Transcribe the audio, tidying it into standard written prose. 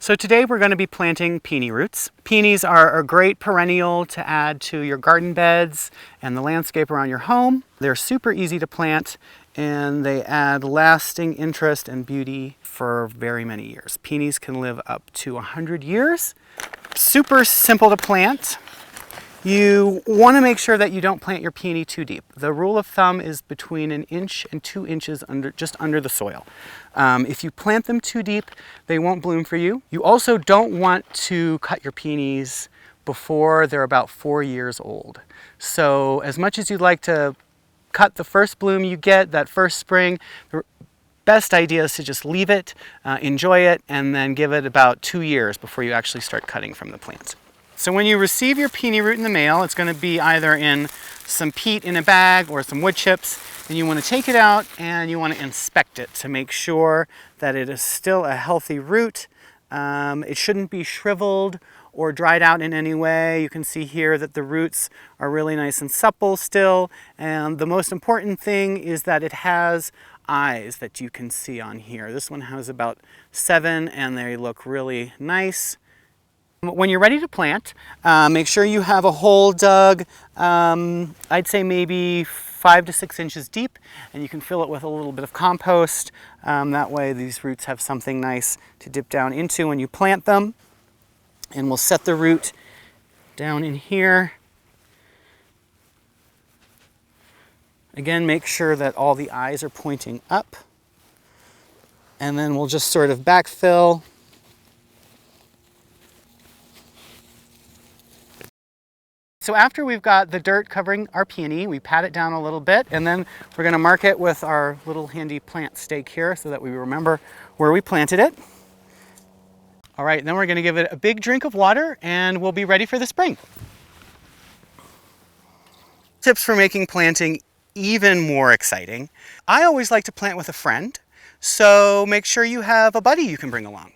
So today we're going to be planting peony roots. Peonies are a great perennial to add to your garden beds and the landscape around your home. They're super easy to plant and they add lasting interest and beauty for very many years. Peonies can live up to 100 years. Super simple to plant. You want to make sure that you don't plant your peony too deep. The rule of thumb is between 1 inch and 2 inches just under the soil. If you plant them too deep, they won't bloom for you. You also don't want to cut your peonies before they're about 4 years old. So as much as you'd like to cut the first bloom you get that first spring, the best idea is to just leave it, enjoy it, and then give it about 2 years before you actually start cutting from the plant. So when you receive your peony root in the mail, it's going to be either in some peat in a bag or some wood chips, and you want to take it out and you want to inspect it to make sure that it is still a healthy root. It shouldn't be shriveled or dried out in any way. You can see here that the roots are really nice and supple still, and the most important thing is that it has eyes that you can see on here. This one has about 7 and they look really nice. When you're ready to plant, make sure you have a hole dug, I'd say maybe 5 to 6 inches deep, and you can fill it with a little bit of compost. That way these roots have something nice to dip down into when you plant them. And we'll set the root down in here. Again, make sure that all the eyes are pointing up. And then we'll just sort of backfill. So after we've got the dirt covering our peony, we pat it down a little bit, and then we're going to mark it with our little handy plant stake here so that we remember where we planted it. All right, then we're going to give it a big drink of water and we'll be ready for the spring. Tips for making planting even more exciting. I always like to plant with a friend, so make sure you have a buddy you can bring along.